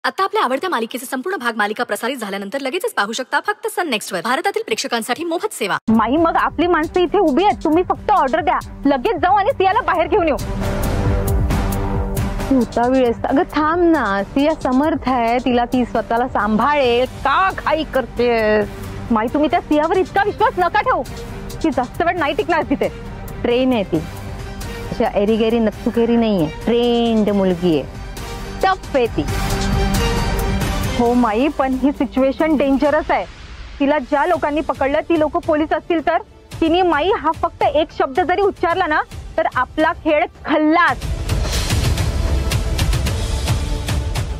आता आपल्या आवडत्या मालिकेचे संपूर्ण भाग मालिका प्रसारित झाल्यानंतर लगेचच पाहू शकता फक्त सन नेक्स्ट वर. भारतातील प्रेक्षकांसाठी मोफत सेवा. माई मग आपली माणसं इथे उभी आहेत, तुम्ही फक्त ऑर्डर द्या, लगेच जाऊ आणि सियाला बाहेर घेऊन येऊ. उतावीळ आहेस अगं, थांब ना, सिया समर्थ आहे, तिला ती स्वतःला सांभाळेल. का घाई करतेस माई? तुम्ही त्या सियावर इतका विश्वास नका ठेवू, ती जास्त वेळ नाही टिकणार तिथे. ट्रेन आहे ती, अशा एरीगेरी नक्सुकेरी नाहीये, ट्रेंड मुलगी आहे, टफ आहे ती. हो माई, पण ही सिच्युएशन डेंजरस आहे. तिला ज्या लोकांनी पकडलं ती लोक पोलीस असतील तर? तिने माई हा फक्त एक शब्द जरी उच्चारला ना तर आपला खेळ खल्लास.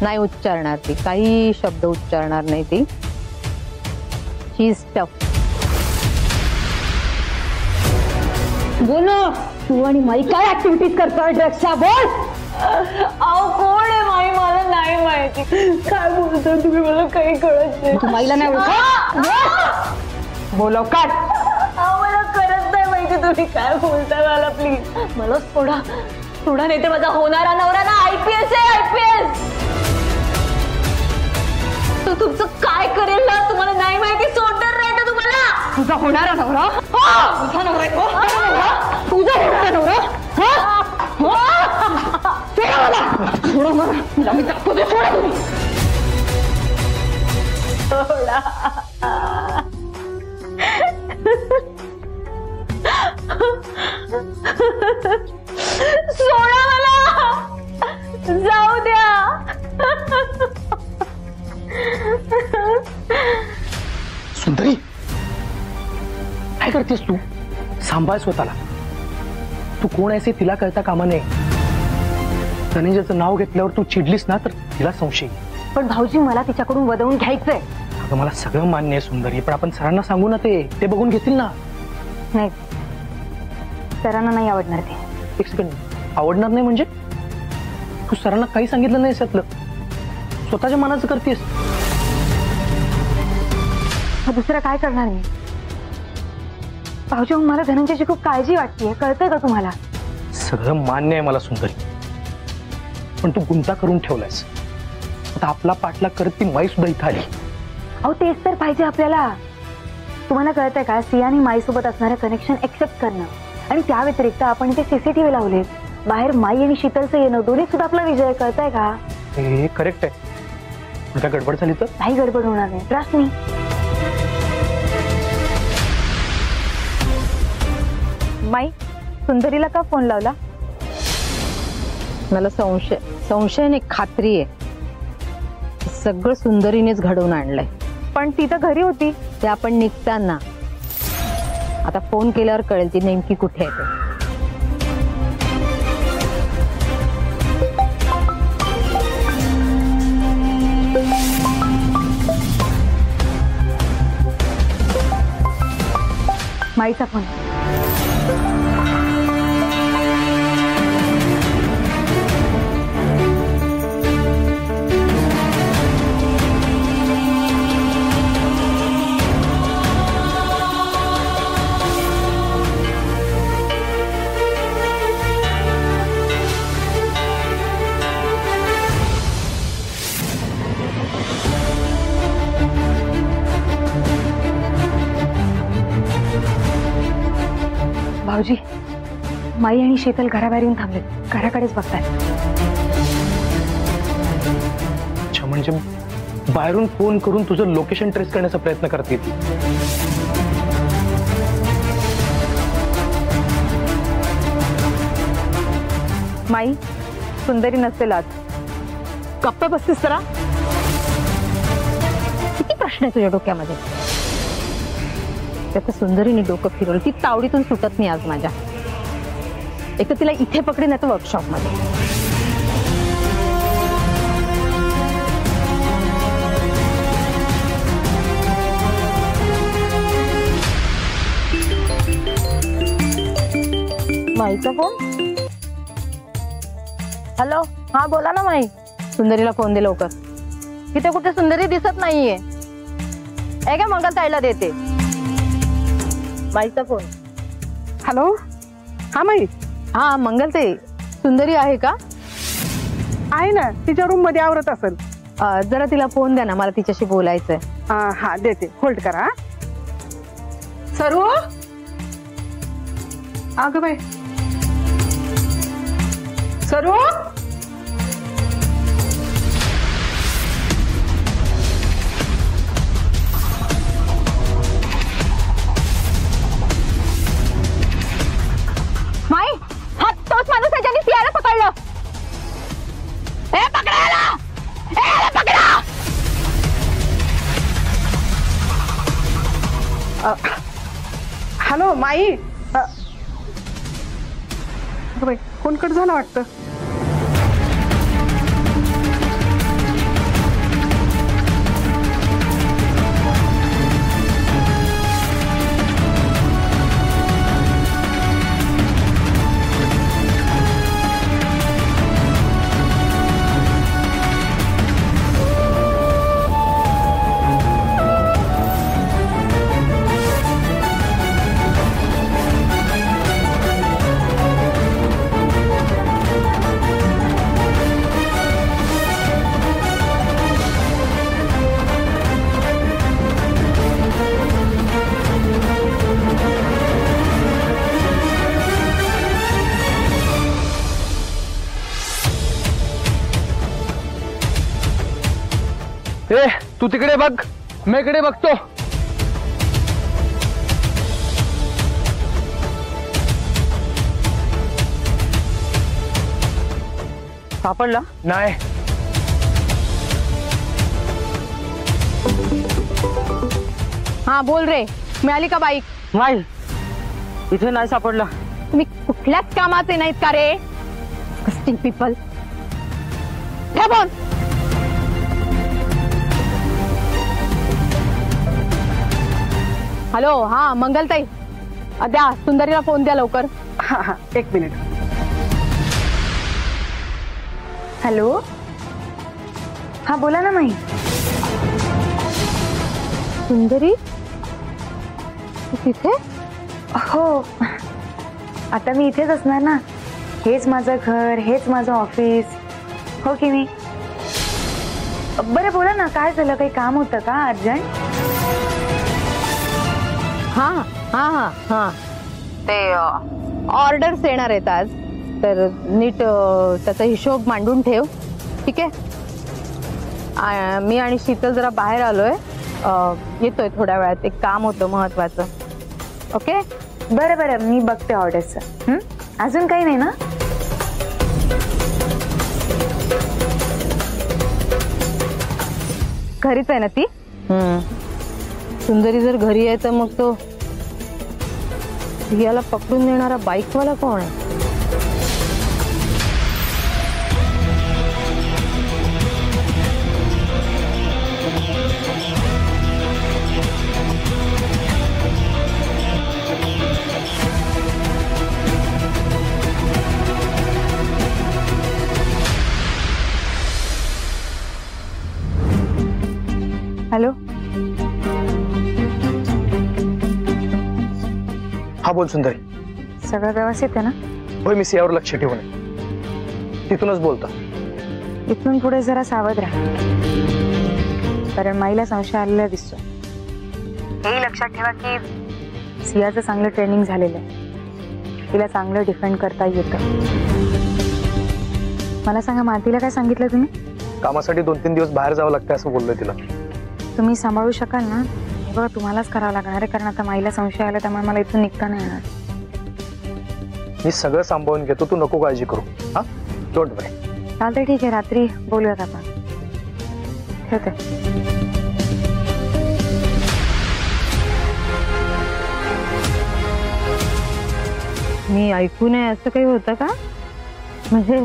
नाही उच्चारणार ती, काही शब्द उच्चारणार नाही ती. शी इज टफ. बोल ना, तू आणि माई काय ऍक्टिव्हिटीज करतोय ड्रग्सच्या? बोल. अहो कोण आहे माई? मला नाही माहिती. काय बोलतो तुम्ही? मला काही कळत नाही. तू माईला नाही ओळखत? बोलव काढ. मला करत नाही माहिती तुम्ही काय बोलताय. मला प्लीज मला सोडा, सोडा, नाही तर माझा होणारा नवरा ना IPS आहे, IPS. तो तुमचं काय करेल ना तुम्हाला नाही माहिती. सोडणार नाही तर तुम्हाला. तुझा होणारा नवरा? तुझा नवरा? तुझा होणारा नवरा? सोडा मला, मी दाखवते. सोडा तुम्ही. सोडा. सोडा मला, जाऊ द्या. सुंदरी, काय करतेस तू? सांभाळ स्वतःला. तू कोण आहेस हे तिला कळता कामा नये. धनंजयचं नाव घेतल्यावर तू चिडलीस ना तर तिला संशय. पण भाऊजी, मला तिच्याकडून वदवून घ्यायचंय. अगं मला सगळं मान्य आहे सुंदरी, पण आपण सरांना सांगू ना, ते बघून घेतील ना. नाही, सरांना नाही आवडणार ते. एक सेकंड, आवडणार नाही म्हणजे? तू सरांना काही सांगितलं नाही यातलं, स्वतःच्या मनाचं करतेस. दुसरं काय करणार मी? भाऊजी, मला धनंजयची खूप काळजी वाटतेय, कळतंय का तुम्हाला? सगळं मान्य आहे मला सुंदरी, पण तू गुंता करून ठेवलायस. आता आपला पाठलाग करत ती माई सुद्धा इथं आली. अहो तेच तर पाहिजे आपल्याला. तुम्हाला कळतंय का, सियाने माईसोबत असणारं कनेक्शन एक्सेप्ट करणं आणि त्या व्यतिरिक्त आपण इथे CCTV लावलेत. बाहेर माई आणि शीतलचं येणं दोन्ही सुद्धा आपला विजय. कळतंय का? हे करेक्ट आहे. काय गडबड झाली तर? नाही गडबड होणार नाही, ट्रस्ट मी. माई, सुंदरीला का फोन लावला? मला संशय नाही, खात्री आहे सगळं सुंदरीनेच घडवून आणलंय. पण ती तर घरी होती. ते आपण निघताना. आता फोन केल्यावर कळेल ती नेमकी कुठे आहे ते. माईचा फोन. भाऊजी, माई आणि शीतल घराबाहेर येऊन थांबले, घराकडेच बघतायत. अच्छा, म्हणजे बाहेरून फोन करून तुझं लोकेशन ट्रेस करण्याचा प्रयत्न करते ती. माई, सुंदरी नसेल आज. गप्प बसतीस जरा. किती प्रश्न आहे तुझ्या डोक्यामध्ये? त्याचं सुंदरीने डोकं फिरवलं. ती तावडीतून सुटत नाही आज माझ्या. एक तर तिला इथे पकडे, नाही तर वर्कशॉप मध्ये. माईचा फोन. हॅलो, हा बोला ना माई. सुंदरीला फोन दे लवकर. इथे कुठे सुंदरी दिसत नाहीये. का मंगलताईला देते. माईचा फोन. हॅलो, हा माई. हा मंगलताई, सुंदरी आहे का? आहे ना, तिच्या रूम मध्ये आवरत असेल. जरा तिला फोन द्या ना, मला तिच्याशी बोलायचंय. हा देते, होल्ड करा. सरू, अगं बाई सरू. माई, हा तोच माणूस आहे ज्याने सियाला पकडलं. ए पकडायला, ए पकडा. हॅलो माई. अगं बाई फोन कट झाला वाटतं. ए तू तिकडे बघ, मी इकडे बघतो. सापडला? नाही. हा बोल रे, मिळाली का बाईक? नाही, इथे नाही सापडला. तुम्ही कुठल्याच कामाचे नाहीत का रे, कस्टिंग पीपल. बोल. हॅलो, हा मंगलताई, द्या सुंदरीला फोन द्या लवकर. हा हा, एक मिनिट. हॅलो, हा बोला ना माई. सुंदरी तू तिथे? हो, आता मी इथेच असणार ना. हेच माझं घर, हेच माझं ऑफिस, हो की नाही? बरं बोला ना, काय झालं? काही काम होतं का अर्जंट? हा हा हा हा, ते ऑर्डर्स येणार आहेत आज, तर नीट त्याचा हिशोब मांडून ठेव, ठीक आहे? मी आणि शीतल जरा बाहेर आलोय, येतोय थोड्या वेळात. एक काम होतं महत्वाचं. ओके, बरं बरं, मी बघते ऑर्डर्सचं. अजून काही नाही ना? घरीच आहे ना ती? सुंदरी जर घरी आहे तर मग तो याला पकडून नेणारा बाईकवाला कोण आहे? हॅलो, हा बोल सुंदरी. सगळं व्यवस्थित आहे ना? होय, मी सियावर लक्ष ठेवून आहे. तिथूनच बोलतो. इथून पुढे जरा सावध राहा, कारण माईला संशय आलेला दिसतो. हेही लक्षात ठेवा की सियाचं चांगलं ट्रेनिंग झालेलं आहे, तिला चांगलं डिफेंड करता येतं. मला सांगा, मातीला काय सांगितलं तुम्ही? कामासाठी 2-3 दिवस बाहेर जावं लागतं असं बोललोय तिला. तुम्ही सांभाळू शकाल ना? बघा, तुम्हालाच करावं लागणार आहे, कारण आता माईला संशय आला, त्यामुळे मला इथून निघता नाही येणार. मी सगळं सांभाळून घेतो, तू नको काळजी करू. हा, डोंट वरी. चालतंय, ठीक आहे, रात्री बोलूयात आपण. ठेवते. मी ऐकू नये असं काही होतं का? म्हणजे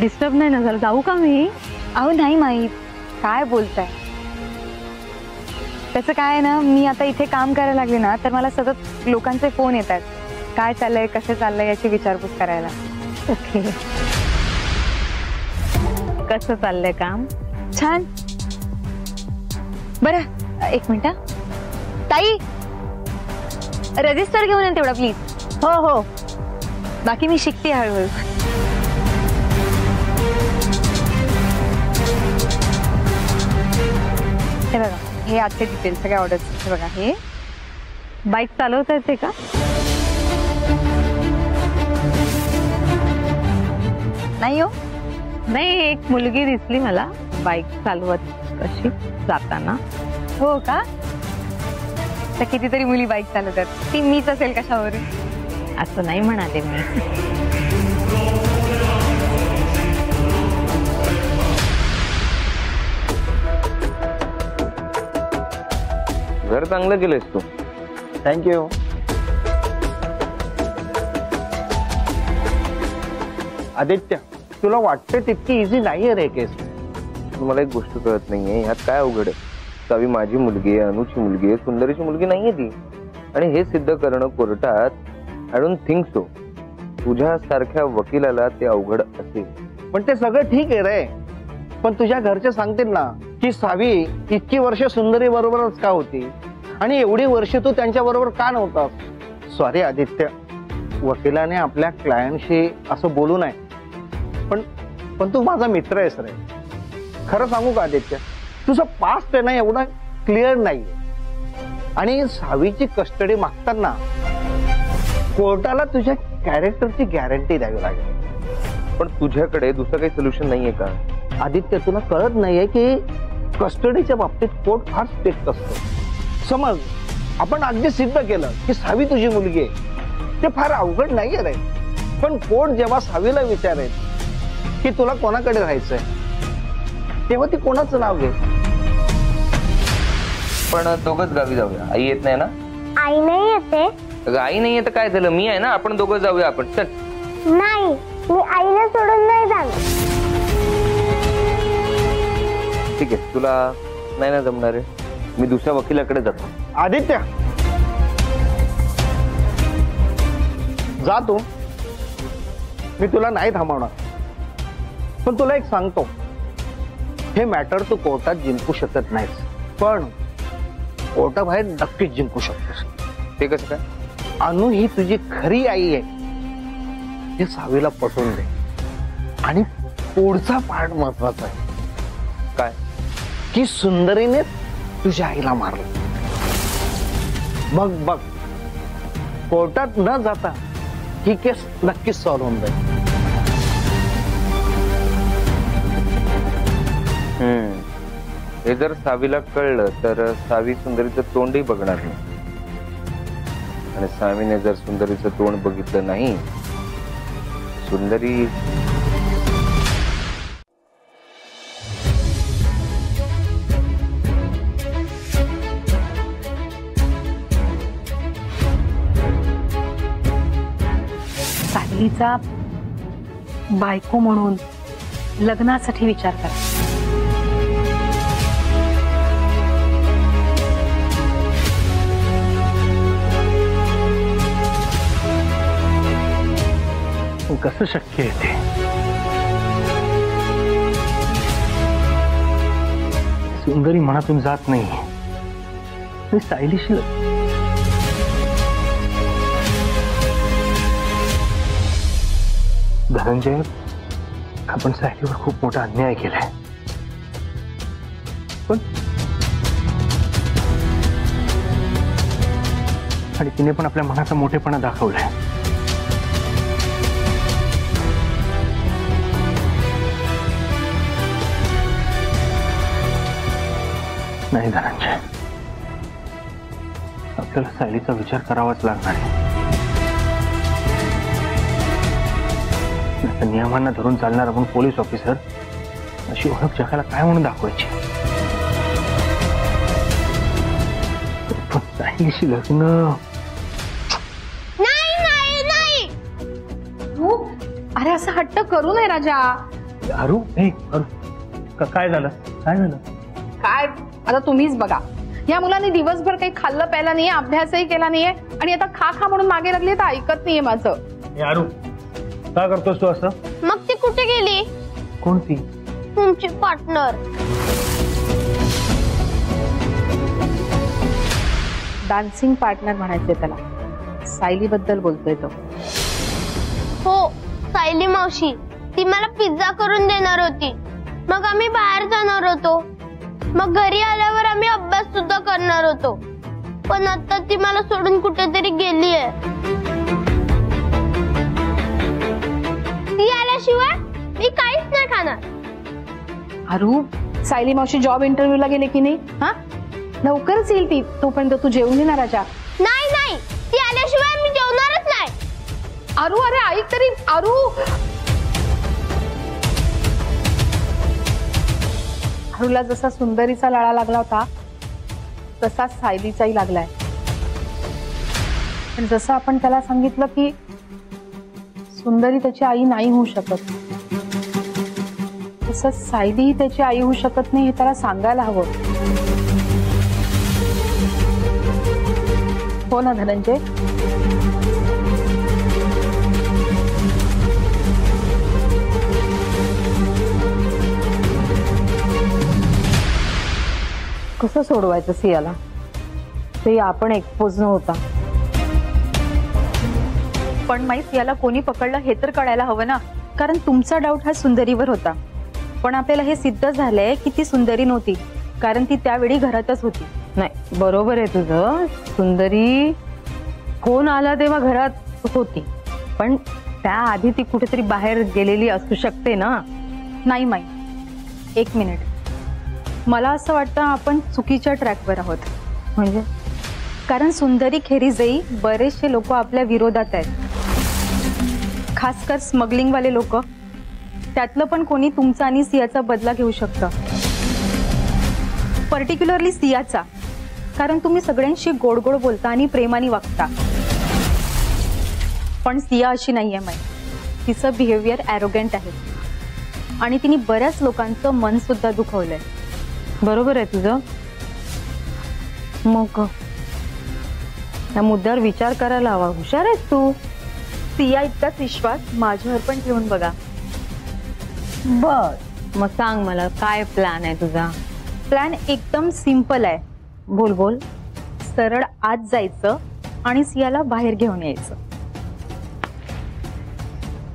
डिस्टर्ब नाही ना झालं? जाऊ का मी? अहो नाही माई, काय बोलताय? त्याचं काय आहे ना, मी आता इथे काम करायला लागले ना, तर मला सतत लोकांचे फोन येतात, काय चाललंय, कसं चाललंय याची विचारपूस करायला. ओके, कसं चाललंय काम? छान. बरं, एक मिनिट. ताई, रजिस्टर घेऊन ये तेवढा प्लीज. हो हो, बाकी मी शिकते हळूहळू. हे बघा, हे आजचे डिटेल सगळ्या ऑर्डर्स. हे बघा, हे बाईक चालवता येते का? नाही हो. नाही, एक मुलगी दिसली मला बाईक चालवत कशी जाताना. हो का? तर कितीतरी मुली बाईक चालवतात, ती मीच असेल कशावर? असं नाही म्हणाले मी. घर चांगलं केलंयस तू. थँक्यू. आदित्य, तुला वाटतं तितकी इझी नाहीये रे केस. मला एक गोष्ट कळत नाहीये, ह्यात काय अवघड आहे? सावी माझी मुलगी आहे, अनुची मुलगी आहे, सुंदरीची मुलगी नाहीये ती. आणि हे सिद्ध करणं कोर्टात आय डोंट थिंक सो तुझ्या सारख्या वकिलाला ते अवघड असेल. पण ते सगळं ठीक आहे रे, पण तुझ्या घरचे सांगतील ना की सावी इतकी वर्ष सुंदरी बरोबरच का होती आणि एवढी वर्ष तू त्यांच्या बरोबर का नव्हता. सॉरी आदित्य, वकिलाने आपल्या क्लायंटशी असं बोलू नये, पण तू माझा मित्र आहेस रे. खरं सांगू का आदित्य, तुझं पास्ट आहे ना एवढा क्लिअर नाहीये. आणि सावीची कस्टडी मागताना कोर्टाला तुझ्या कॅरेक्टरची गॅरंटी द्यावी लागेल. पण तुझ्याकडे दुसरं काही सोल्युशन नाहीये का? आदित्य, तुला कळत नाहीये की कस्टडीच्या बाबतीत कोर्ट फार स्ट्रिक्ट असतो. समज आपण अगदी सिद्ध केलं की सावी तुझी मुलगी आहे, ते फार अवघड नाहीये रे. पण कोर्ट जेव्हा सावीला विचारेल की तुला कोणाकडे राहायचंय, तेव्हा ती कोणाचं नाव घे. पण दोघंच गावी जाऊया. आई येत नाही ना? आई नाही येते. अगं आई नाही येत काय झालं? मी आहे ना, आपण दोघं जाऊया. आपण चल. नाही, मी आईला सोडून नाही जाणार. ठीक आहे, तुला नाही ना जमणार आहे, मी दुसऱ्या वकिलाकडे जातो. आदित्य, जा तू, मी तुला नाही थांबवणार. पण तुला एक सांगतो, हे मॅटर तू कोर्टात जिंकू शकत नाहीस, पण कोर्टाबाहेर नक्कीच जिंकू शकतोस. ते कसं काय? अनु ही तुझी खरी आई आहे हे सावीला पटवून दे. आणि पुढचा पार्ट महत्वाचा आहे. काय? की सुंदरीने तुझ्या आईला मारलं. बघ कोर्टात न जाता ही केस नक्कीच सॉल्व्ह होऊन जाईल. हे जर सावीला कळलं तर सावी सुंदरीचं तोंडही बघणार नाही, आणि सावीने जर सुंदरीचं तोंड बघितलं नाही, सुंदरी सायलीचा बायको म्हणून लग्नासाठी विचार करा. कसं शक्य आहे ते? सुंदरी मनातून जात नाही. मी सायलीशी धनंजय, आपण सायलीवर खूप मोठा अन्याय केलाय. पण आणि तिने पण आपल्या मनाचा मोठेपणा दाखवलाय. नाही धनंजय, आपल्याला सायलीचा विचार करावाच लागणार आहे. नियमांना धरून चालणार आपण पोलीस ऑफिसर अशी ओळख जगाला काय म्हणून दाखवायची? पण सायलीशी लग्न नाही. अरे असं हट्ट करू नये राजा. अरू, काय झालं? काय आता तुम्हीच बघा, या मुलांनी दिवसभर काही खाल्लं प्यायला नाहीये, अभ्यासही केला नाहीये, आणि आता खा म्हणून मागे लागले तर ऐकत नाहीये माझं. अरू, का करतोस तू असं? मग ती कुठे गेली? कोणती? तुमची पार्टनर. डान्सिंग पार्टनर म्हणायचंय त्याला. सायली बद्दल बोलतोय तो. हो, सायली मावशी. ती मला पिझ्झा करून देणार होती, मग आम्ही बाहेर जाणार होतो. मग घरी आल्यावर आम्ही अभ्यास सुद्धा करणार होतो, पण आता ती मला सोडून कुठेतरी गेलीये. ती आल्याशिवाय मी काहीच नाही खाणार. अरू, सायली मावशी जॉब इंटरव्ह्यूला गेले की नाही? हा, लवकरच येईल ती. तोपर्यंत तू जेवून घे ना राजा. नाही नाही, ती आल्याशिवाय मी जेवणारच नाही. अरू, अरे ऐक तरी. अरू, अरूला जसा सुंदरीचा लळा लागला होता तसा सायलीचाही लागलाय. पण जसं आपण त्याला सांगितलं की सुंदरी त्याची आई नाही होऊ शकत, तसं सायलीही त्याची आई होऊ शकत नाही हे त्याला सांगायला हवं. हो ना धनंजय? कसं सोडवायचं सियाला? ते आपण एक्सपोज न होता. पण माई सियाला कोणी पकडलं हे तर कळायला हवं ना, कारण तुमचा डाऊट हा सुंदरीवर होता. पण आपल्याला हे सिद्ध झालंय की ती सुंदरी नव्हती, कारण ती त्यावेळी घरातच होती. नाही, बरोबर आहे तुझं. सुंदरी फोन आला तेव्हा घरात होती, पण त्याआधी ती कुठेतरी बाहेर गेलेली असू शकते ना. नाही माई, एक मिनिट. मला असं वाटतं आपण चुकीच्या ट्रॅकवर आहोत. म्हणजे कारण सुंदरी खेरीजही बरेचसे लोक आपल्या विरोधात आहेत, खासकर स्मगलिंगवाले लोक. त्यातलं पण कोणी तुमचा आणि सियाचा बदला घेऊ शकतं, पर्टिक्युलरली सियाचा. कारण तुम्ही सगळ्यांशी गोड गोड बोलता आणि प्रेमाने वागता. पण सिया अशी नाहीये माई. तिचं बिहेवियर ॲरोगंट आहे आणि तिने बऱ्याच लोकांचं मन सुद्धा दुखवलंय. बरोबर आहे तुझं. मग या मुद्द्यावर विचार करायला हवा. हुशार आहेस तू. सिया इतकाच विश्वास माझ्यावर पण ठेवून बघा. बर, मग सांग मला काय प्लॅन आहे तुझा? प्लॅन एकदम सिंपल आहे. बोल बोल. सरळ आत जायचं आणि सियाला बाहेर घेऊन यायचं.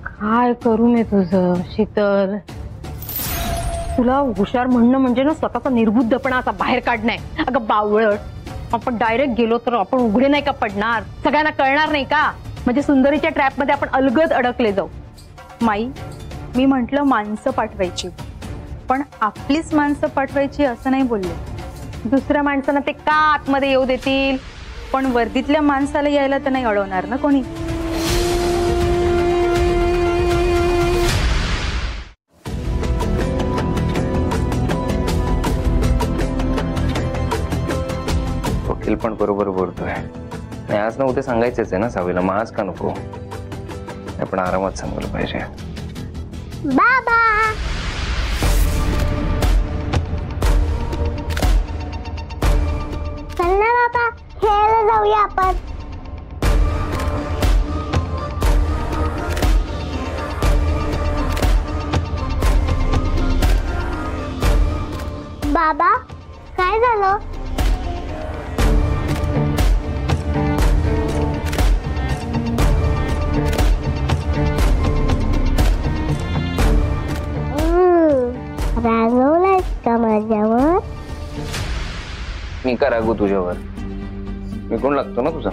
काय करू मी तुझं शीतल? तुला हुशार म्हणणं म्हणजे ना स्वतःचा निर्बुद्धपणा असा बाहेर काढणं. अगं बावळट, आपण डायरेक्ट गेलो तर आपण उघडे नाही का पडणार? सगळ्यांना कळणार नाही का? म्हणजे सुंदरीच्या ट्रॅप मध्ये आपण अलगद अडकले जाऊ. माई, मी म्हंटल माणसं पाठवायची, पण आपलीच माणसं पाठवायची असं नाही बोलले. दुसऱ्या माणसांना ते का आतमध्ये येऊ देतील? पण वर्दीतल्या माणसाला यायला तर नाही अडवणार ना कोणी. वकील पण बरोबर बोलतोय. नाही, आज ना उद्या सांगायचंच आहे ना सावीला. मग आज का नको? आपण आरामात सांगायला पाहिजे. बाबा, चल ना बाबा, खेळायला जाऊया आपण. बाबा, काय झालं? रागवलायस का माझ्यावर? मी का रागू तुझ्यावर? मी कोण लागतो ना तुझा?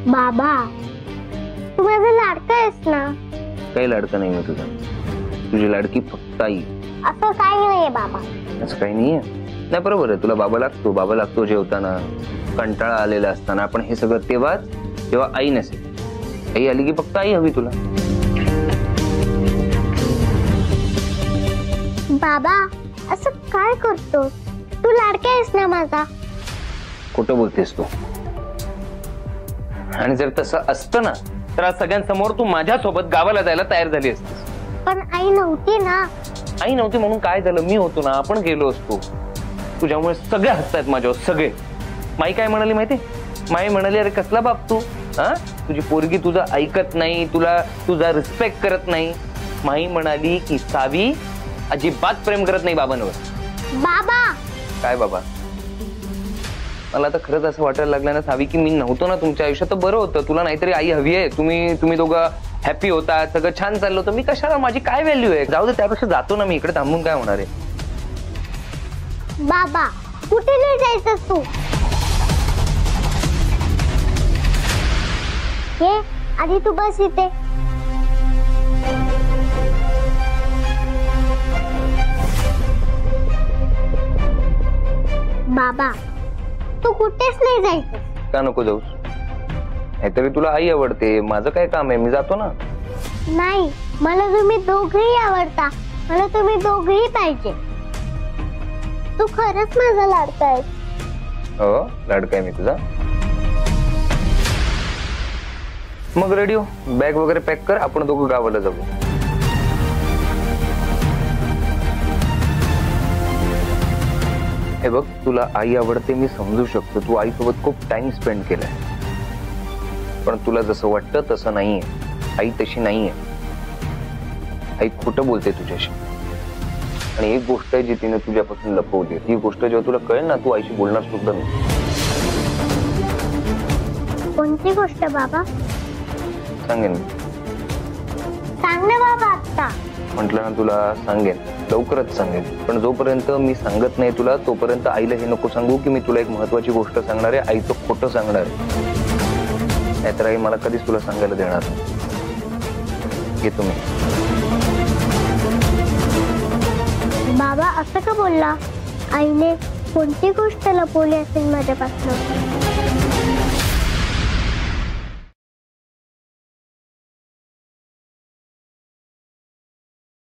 बाबा, तू माझा लाडका आहेस ना? काही लाडका नाही मी तुझा. तुझी लाडकी फक्त आई. असं काही नाहीये बाबा. असं काही नाहीये. नाही, बरोबर आहे. तुला बाबा लागतो. बाबा लागतो जेवताना, कंटाळा आलेला असताना. आपण हे सगळं तेव्हाच जेव्हा आई नसेल. आई आली की फक्त आई हवी तुला. बाबा, असं काय करतो? तू लाडका आहेस ना माझा. खोटं बोलतेस तू. आणि जर तसं असतं ना तर आज सगळ्यांसमोर तू माझ्यासोबत गावाला जायला तयार झाली असतीस. पण आई नव्हती ना. आई नव्हती म्हणून काय झालं? मी होतो ना, आपण गेलो असतो. तुझ्यामुळे सगळे हसतायत माझ्यावर, सगळे. माई काय म्हणाली माहिती? माई म्हणाली, अरे कसला बाप तू, हा? तुझी पोरगी तुझं ऐकत नाही, तुला तुझा रिस्पेक्ट करत नाही. माई म्हणाली की सावी अजिबात प्रेम करत नाही बाबांवर. बाबा, काय बाबा? मला आता खरंच असं वाटायला लागलं ना सावी की मी नव्हतो ना तुमच्या आयुष्यात तर बरं होतं. तुला नाहीतरी आई हवी आहे, तुम्ही दोघं हॅपी होता, सगळं छान चाललं होतं. मी कशाला, माझी काय व्हॅल्यू आहे? जाऊ दे, त्यापेक्षा जातो ना मी. इकडे थांबून काय होणार आहे? बाबा कुठे नाही जायचं तू? हे आधी तू बस इथे. बाबा तू कुठेच नाही जायचं. का नको जाऊस? नाहीतरी तुला आई आवडते, माझं काय काम आहे? मी जातो ना. नाही, मला तुम्ही दोघेही आवडता. मला तुम्ही दोघेही पाहिजे. तू खरंच माझा लाडका आहे. हो, लाडका आहे मी तुझा. मग रेडी हो, बॅग वगैरे पॅक कर, आपण दोघं गावाला जाऊ. हे बघ, तुला आई आवडते मी समजू शकतो. तू आईसोबत खूप टाइम स्पेंड केलाय, पण तुला जसं वाटतं तसं नाहीये. आई तशी नाहीये. आई खोटं बोलते तुझ्याशी. आणि एक गोष्ट आहे जी तिने तुझ्यापासून लपवली. ती गोष्ट जेव्हा तुला कळेल ना, तू आईशी बोलणार सुद्धा नाही. कोणती गोष्ट बाबा? सांगेन. सांग ना बाबा आता. म्हटलं ना तुला, सांगेन, लवकरच सांगेन. पण जोपर्यंत मी सांगत नाही तुला, तोपर्यंत आईला हे नको सांगू की मी तुला एक महत्वाची गोष्ट सांगणार आहे. आईचं खोटं सांगणार आहे. नाहीतर आई मला कधीच तुला सांगायला देणार नाही. घेतो मी. बाबा असं का बोलला? आईने कोणती गोष्ट लपवली असेल माझ्यापासून?